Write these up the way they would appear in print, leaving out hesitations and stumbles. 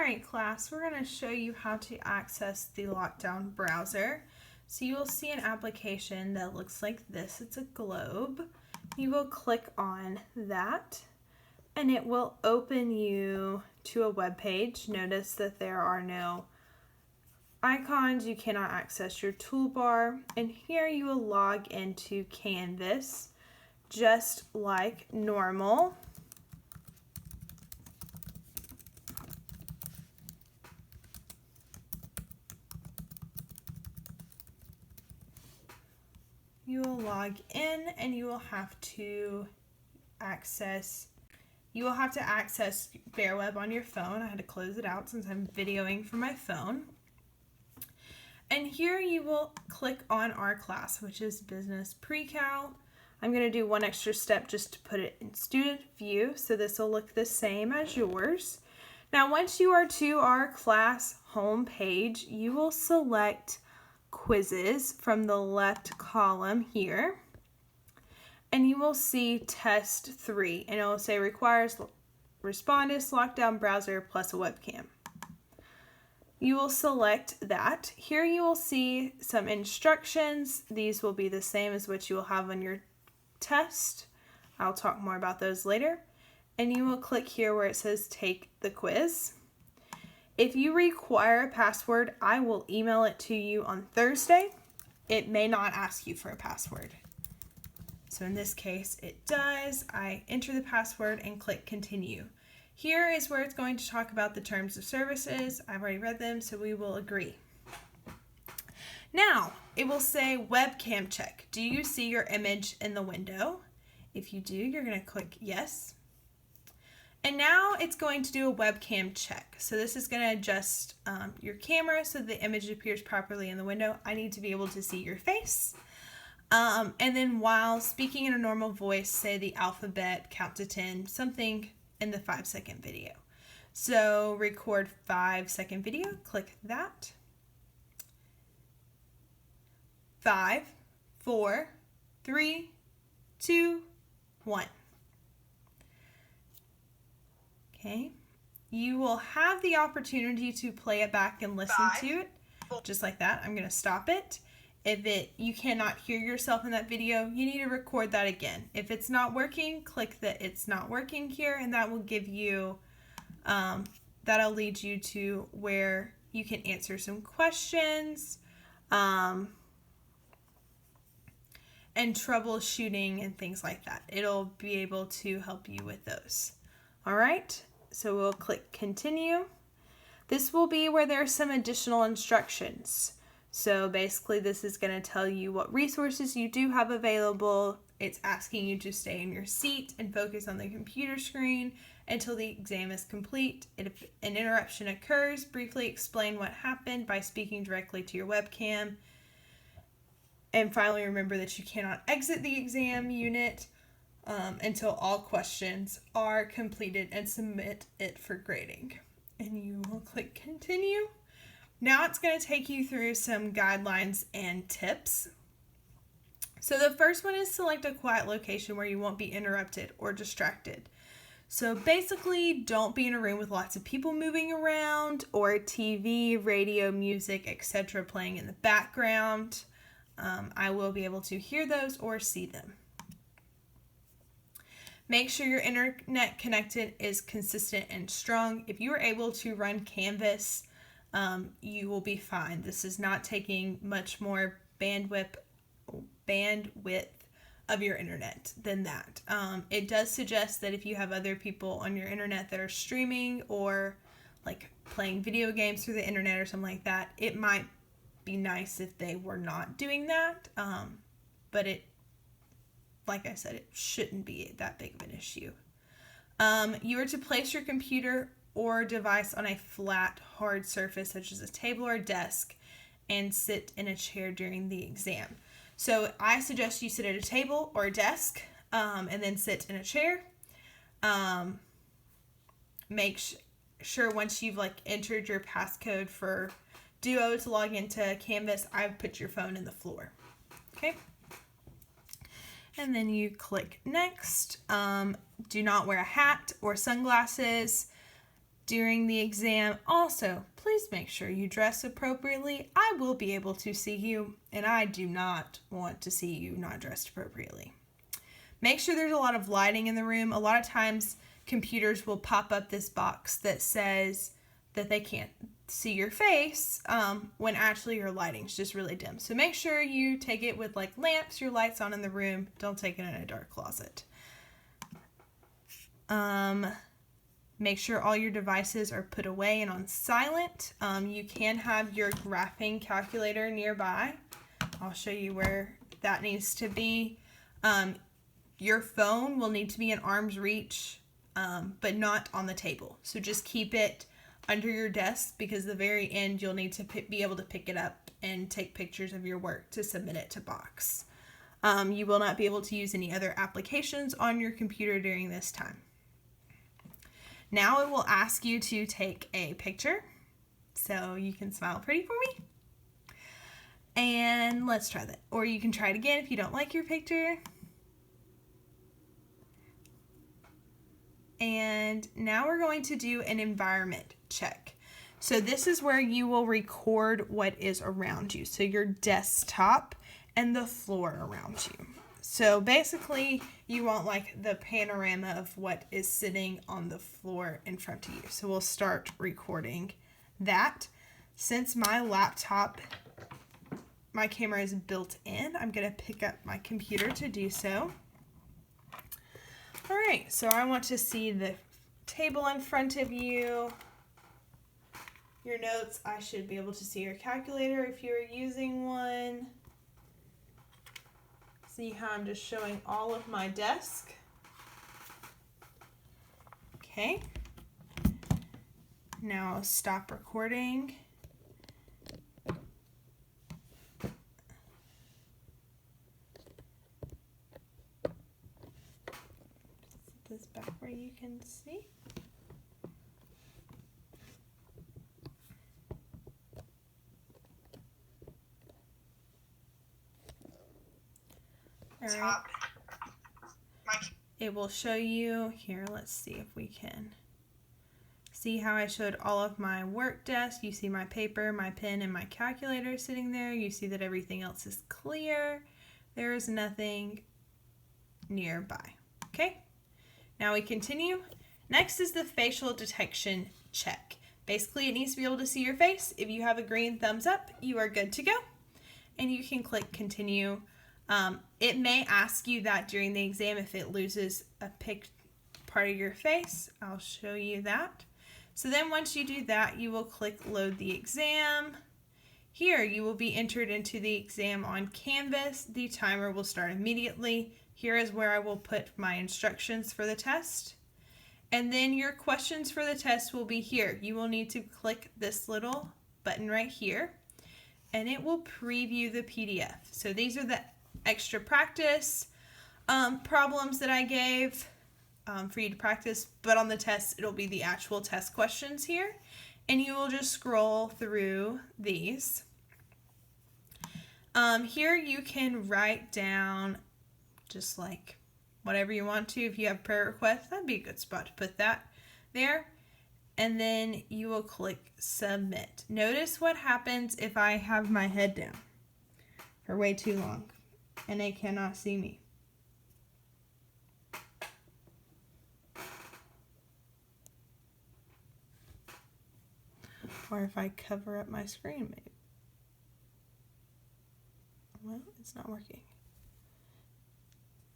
Alright class, we're going to show you how to access the LockDown browser. So you will see an application that looks like this. It's a globe. You will click on that and it will open you to a web page. Notice that there are no icons. You cannot access your toolbar. And here you will log into Canvas just like normal. You will log in and you will have to access Bear Web on your phone. I had to close it out since I'm videoing from my phone. And here you will click on our class, which is Business Pre-Cal. I'm going to do one extra step just to put it in student view, so this will look the same as yours. Now once you are to our class home page, you will select quizzes from the left column here, and you will see test 3, and it will say requires respondus, LockDown browser plus a webcam. You will select that. Here you will see some instructions. These will be the same as what you will have on your test. I'll talk more about those later. And you will click here where it says take the quiz. If you require a password, I will email it to you on Thursday. It may not ask you for a password. So in this case, it does. I enter the password and click continue. Here is where it's going to talk about the terms of services. I've already read them, so we will agree. Now, it will say webcam check. Do you see your image in the window? If you do, you're going to click yes. And now it's going to do a webcam check. So this is going to adjust your camera so the image appears properly in the window. I need to be able to see your face. And then while speaking in a normal voice, say the alphabet, count to 10, something in the 5-second video. So record 5-second video, click that. 5, 4, 3, 2, 1. Okay, you will have the opportunity to play it back and listen to it, just like that. I'm going to stop it. If you cannot hear yourself in that video, you need to record that again. If it's not working, click the it's not working here, and that will give you, that'll lead you to where you can answer some questions, and troubleshooting and things like that. It'll be able to help you with those. All right. So we'll click continue. This will be where there are some additional instructions. So basically this is going to tell you what resources you do have available. It's asking you to stay in your seat and focus on the computer screen until the exam is complete. If an interruption occurs, briefly explain what happened by speaking directly to your webcam. And finally, remember that you cannot exit the exam unit until all questions are completed, and submit it for grading. And you will click continue. Now it's going to take you through some guidelines and tips. So the first one is select a quiet location where you won't be interrupted or distracted. So basically, don't be in a room with lots of people moving around or TV, radio, music, etc. playing in the background. I will be able to hear those or see them. Make sure your internet connected is consistent and strong. If you are able to run Canvas, you will be fine. This is not taking much more bandwidth of your internet than that. It does suggest that if you have other people on your internet that are streaming or like playing video games through the internet or something like that, it might be nice if they were not doing that. But like I said, it shouldn't be that big of an issue. You are to place your computer or device on a flat, hard surface, such as a table or desk, and sit in a chair during the exam. So I suggest you sit at a table or a desk, and then sit in a chair. Make sure once you've entered your passcode for Duo to log into Canvas, I've put your phone in the floor. Okay. And then you click next. Do not wear a hat or sunglasses. during the exam. Also, please make sure you dress appropriately. I will be able to see you, and I do not want to see you not dressed appropriately. Make sure there's a lot of lighting in the room. A lot of times, computers will pop up this box that says that they can't see your face when actually your lighting's just really dim. So make sure you take it with like lamps, your lights on in the room. Don't take it in a dark closet. Make sure all your devices are put away and on silent. You can have your graphing calculator nearby. I'll show you where that needs to be. Your phone will need to be in arm's reach, but not on the table. So just keep it under your desk, because at the very end you'll need to be able to pick it up and take pictures of your work to submit it to Box. You will not be able to use any other applications on your computer during this time. Now it will ask you to take a picture, so you can smile pretty for me. And let's try that. Or you can try it again if you don't like your picture. And now we're going to do an environment check. So this is where you will record what is around you. So your desktop and the floor around you. So basically you want like the panorama of what is sitting on the floor in front of you. So we'll start recording that. Since my laptop, my camera is built in, I'm going to pick up my computer to do so. All right, so I want to see the table in front of you. Your notes, I should be able to see your calculator if you're using one. See how I'm just showing all of my desk. Okay. Now stop recording. Set this back where you can see. All right. It will show you here. Let's see if we can see how I showed all of my work desk. You see my paper, my pen, and my calculator sitting there. You see that everything else is clear. There is nothing nearby. Okay, now we continue. Next is the facial detection check. Basically, it needs to be able to see your face. If you have a green thumbs up, you are good to go. And you can click continue. It may ask you that during the exam if it loses a part of your face. I'll show you that. So then once you do that, you will click load the exam. Here you will be entered into the exam on Canvas. The timer will start immediately. Here is where I will put my instructions for the test. And then your questions for the test will be here. You will need to click this little button right here, and it will preview the PDF. So these are the extra practice problems that I gave for you to practice, but on the test it'll be the actual test questions here, and you will just scroll through these. Here you can write down just like whatever you want to. If you have prayer requests, that'd be a good spot to put that there. And then you will click submit. Notice what happens if I have my head down for way too long and they cannot see me. Or if I cover up my screen, maybe. Well, it's not working.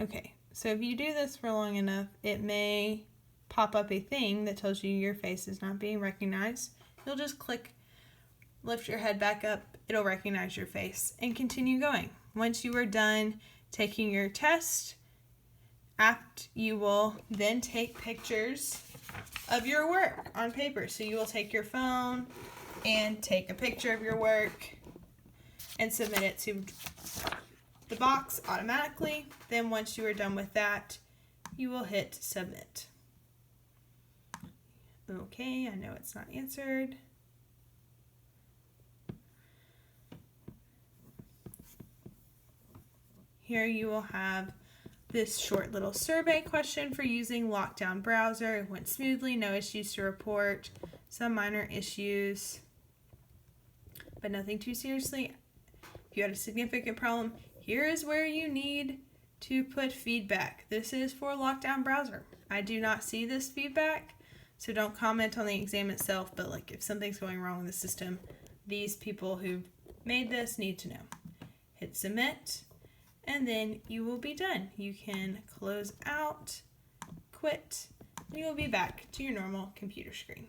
Okay, so if you do this for long enough, it may pop up a thing that tells you your face is not being recognized. You'll just click, lift your head back up, it'll recognize your face, and continue going. Once you are done taking your test, you will then take pictures of your work on paper. So you will take your phone and take a picture of your work and submit it to the box automatically. Then once you are done with that, you will hit submit. Okay, I know it's not answered. Here you will have this short little survey question for using LockDown browser. It went smoothly, no issues to report, some minor issues, but nothing too seriously. If you had a significant problem, here is where you need to put feedback. This is for LockDown browser. I do not see this feedback, so don't comment on the exam itself, but like if something's going wrong with the system, these people who made this need to know. Hit submit, and then you will be done. You can close out, quit, and you will be back to your normal computer screen.